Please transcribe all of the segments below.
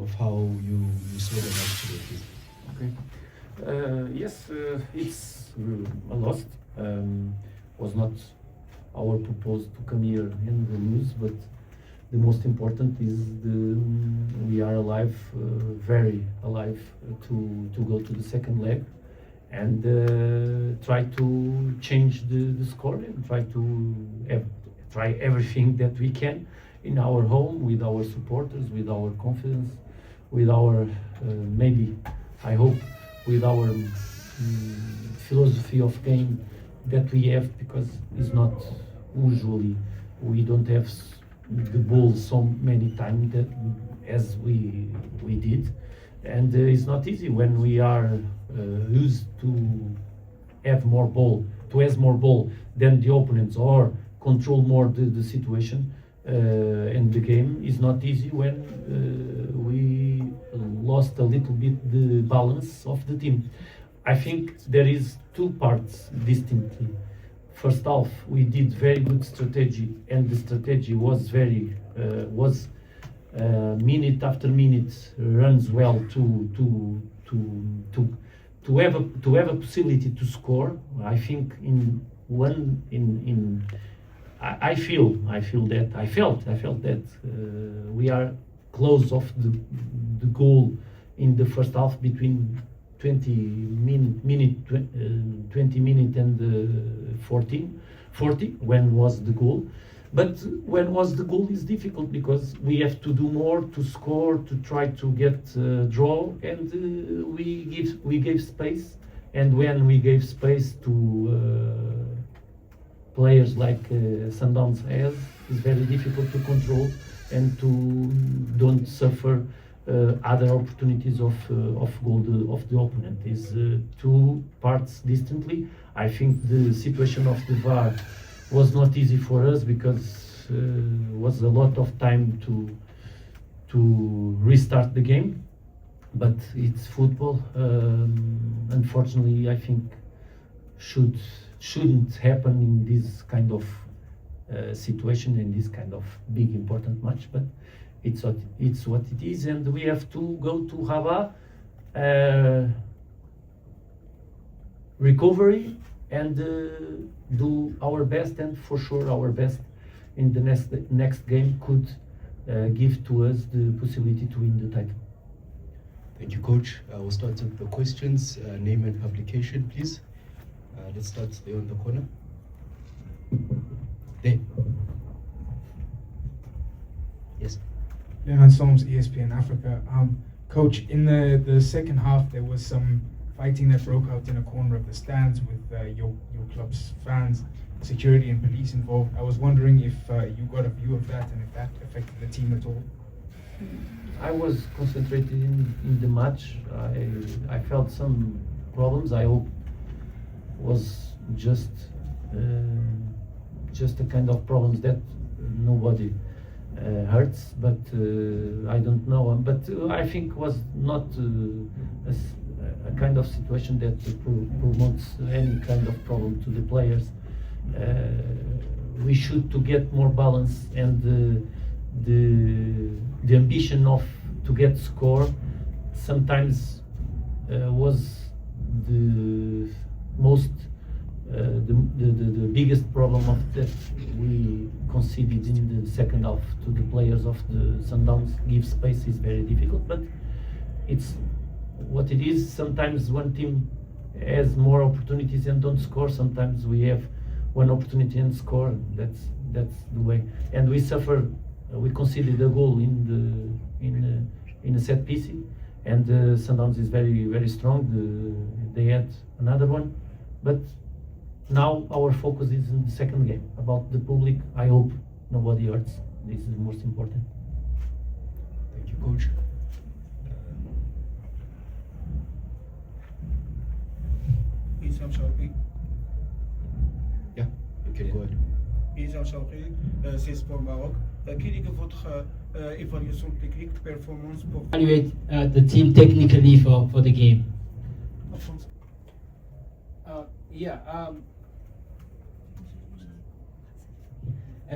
of how you saw the match today, please. Okay. Yes, it's a loss. Was not our purpose to come here and lose, but the most important is we are alive, very alive, to go to the second leg and try to change the score and try everything that we can in our home, with our supporters, with our confidence, with our maybe, I hope, with our philosophy of game that we have, because it's not usually, we don't have the ball so many times that as we did, and it's not easy when we are used to have more ball, than the opponents, or control more the situation and the game. Is not easy when we lost a little bit the balance of the team. I think there is two parts distinctly. First half we did very good strategy, and the strategy was very minute after minute runs well to have a possibility to score. I think I felt that we are close of the goal in the first half, between 20 minute and 40 when was the goal. But when was the goal is difficult, because we have to do more to score, to try to get draw, and we gave space. And when we gave space to players like Sundowns has, it's very difficult to control and to don't suffer other opportunities of goal of the opponent. Is two parts distantly. I think the situation of the VAR was not easy for us, because was a lot of time to restart the game, but it's football. Unfortunately, I think shouldn't happen in this kind of situation, in this kind of big important match, but it's what it is, and we have to go to Rabat, recovery, and do our best, and for sure our best in the next game could give to us the possibility to win the title. Thank you, Coach. We'll start with the questions. Name and publication, please. Let's start there on the corner. There. Yes. Leonard Solms, ESPN Africa. Coach, in the second half, there was some fighting that broke out in a corner of the stands with your club's fans, security and police involved. I was wondering if you got a view of that and if that affected the team at all. I was concentrated in the match. I felt some problems. I hope was just a kind of problems that nobody hurts, but I don't know. But I think was not a kind of situation that promotes any kind of problem to the players. We should to get more balance, and the ambition of to get score sometimes was the most the biggest problem of that we conceded in the second half to the players of the Sundowns. Give space is very difficult, but it's what it is. Sometimes one team has more opportunities and don't score. Sometimes we have one opportunity and score. That's the way. And we suffer. We conceded a goal in a set piece, and Sundowns is very strong. They had another one, but now our focus is in the second game. About the public, I hope nobody hurts. This is the most important. Thank you, Coach. Isam Shawki. Yeah, you can go ahead. Isam Shawki, c'est Sport Maroc. Quelle est votre évaluation technique, performance pour evaluate the team technically for the game?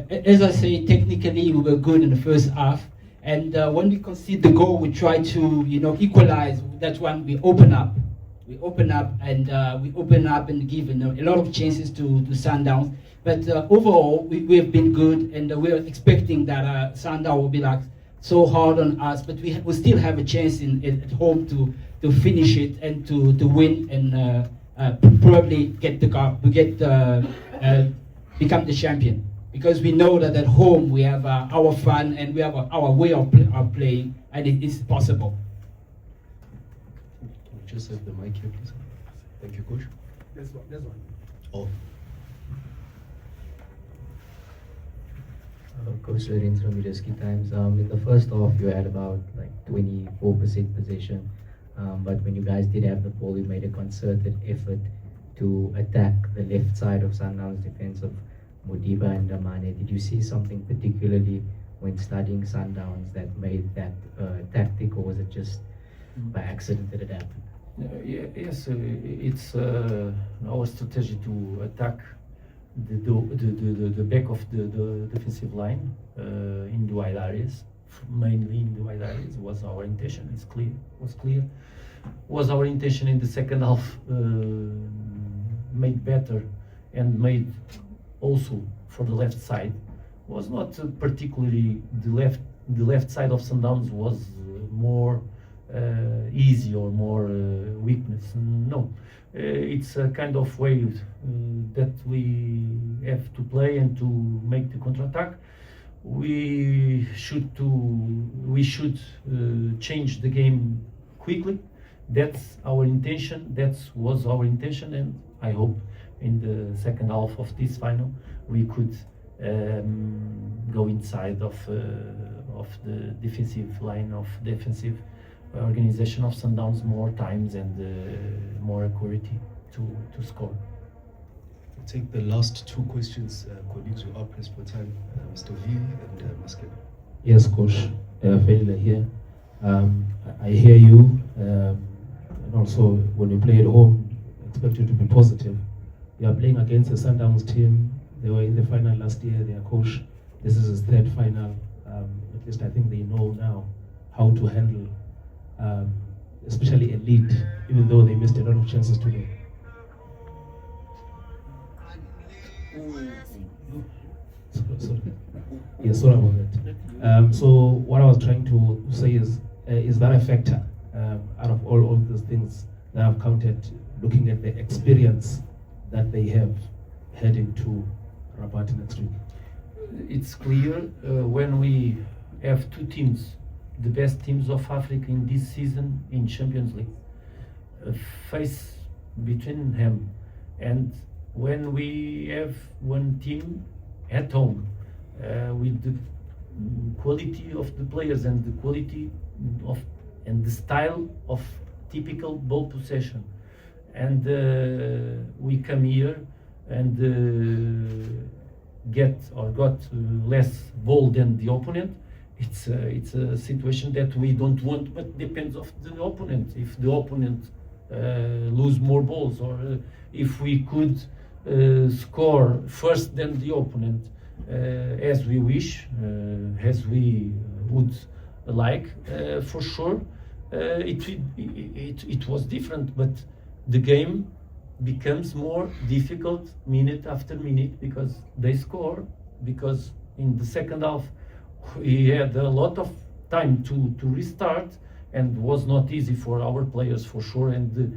As I say, technically we were good in the first half, And when we concede the goal, we try to, equalize. That's when we open up. We open up and give a lot of chances to Sundowns. But overall, we have been good, and we are expecting that Sundowns will be like so hard on us. But we still have a chance at home to finish it and to win and probably become the champion. Because we know that at home we have our fun and we have our way of playing, and it is possible. Can we just have the mic here, please? Thank you, Coach. There's one. Oh. Coach Lorenzo from Middleski Times. In the first half, you had about 24% possession, but when you guys did have the ball, you made a concerted effort to attack the left side of Sundowns' defense of Modiba and Damane. Did you see something particularly when studying Sundowns that made that tactic, or was it just by accident that it happened? Yes, it's our strategy to attack the back of the defensive line in the wide areas, mainly in the wide areas, was our intention. Was clear. Was our intention in the second half, made better and made also for the left side. Was not particularly the left side of Sundowns was more easy or more weakness. No, it's a kind of way that we have to play and to make the counter-attack. We should change the game quickly. That's our intention. That was our intention, and I hope in the second half of this final we could go inside of the defensive line, of defensive organization of Sundowns more times and more accuracy to score. We'll take the last two questions, colleagues who are pressed for time, Mr. V and Maskeba. Yes, Coach. Felila here. I hear you, and also when you play at home, expect you to be positive. You are playing against a Sundowns team. They were in the final last year. Their coach, this is his third final. At least I think they know now how to handle, especially a lead, even though they missed a lot of chances today. Sorry. Yeah, sorry about that. So what I was trying to say is that a factor out of all of those things that I've counted, looking at the experience that they have heading to Rabat next week? It's clear when we have two teams, the best teams of Africa in this season in Champions League, face between them, and when we have one team at home with the quality of the players and the quality of and the style of typical ball possession, and we come here and got less ball than the opponent. It's a situation that we don't want, but depends of the opponent. If the opponent lose more balls, or if we could score first than the opponent, as we wish, as we would like, for sure, it was different, but the game becomes more difficult minute after minute because they score, because in the second half we had a lot of time to restart, and was not easy for our players for sure, and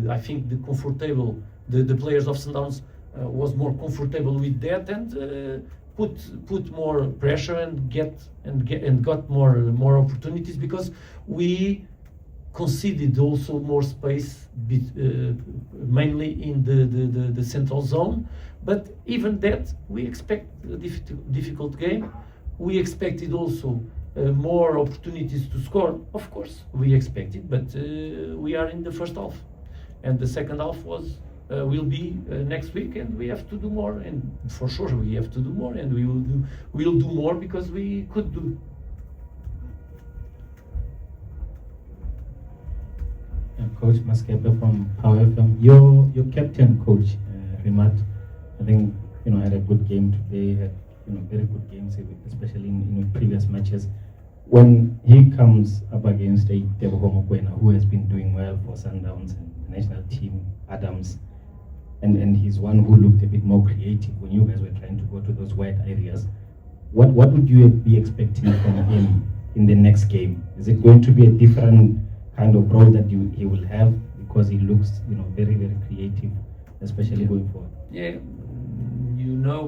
I think the players of Sundowns was more comfortable with that, and put more pressure and got more opportunities, because we conceded also more space, mainly in the central zone. But even that, we expect a difficult game. We expected also more opportunities to score. Of course, we expected, but we are in the first half, and the second half will be next week, and we have to do more. And for sure, we have to do more, and we'll do more because we could do. Coach Maskeba from Power FM. Your captain, Coach Rabat, I think had a good game today. Had very good games, especially in previous matches. When he comes up against a Teboho Mokoena, who has been doing well for Sundowns and the national team, Adams, and he's one who looked a bit more creative when you guys were trying to go to those wide areas. What would you be expecting from him in the next game? Is it going to be a different kind of role that he will have, because he looks very, very creative, especially going forward? Yeah,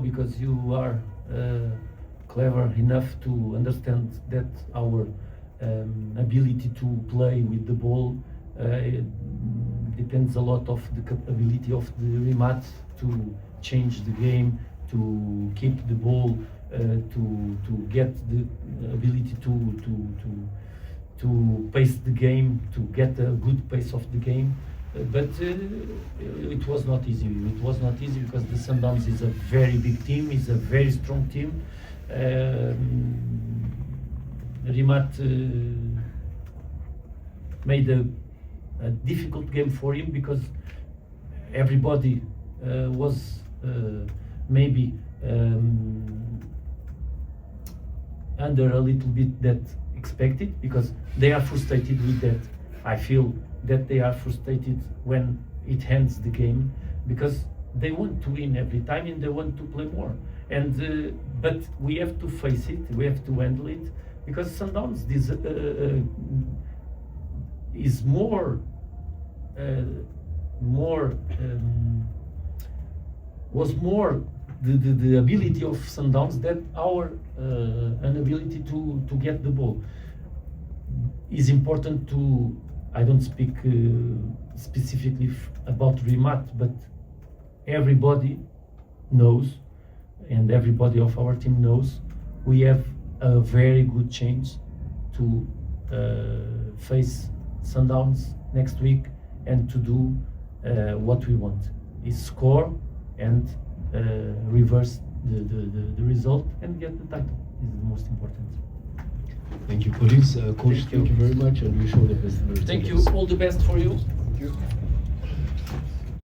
because you are clever enough to understand that our ability to play with the ball depends a lot of the capability of the Rabat to change the game, to keep the ball, to get the ability to pace the game, to get a good pace of the game. But it was not easy. It was not easy because the Sundowns is a very big team, is a very strong team. Rabat made a difficult game for him because everybody was maybe under a little bit that expected, because they are frustrated with that. I feel that they are frustrated when it ends the game, because they want to win every time and they want to play more. And but we have to face it, we have to handle it, because Sundowns is was more the ability of Sundowns than our inability to get the ball. Is important to, I don't speak specifically about Rabat, but everybody knows, and everybody of our team knows, we have a very good chance to face Sundowns next week and to do what we want, is score and reverse the result and get the title. This is the most important. Thank you, colleagues. Coach, thank you very much, and wish all the best. Thank you. All the best for you. Thank you.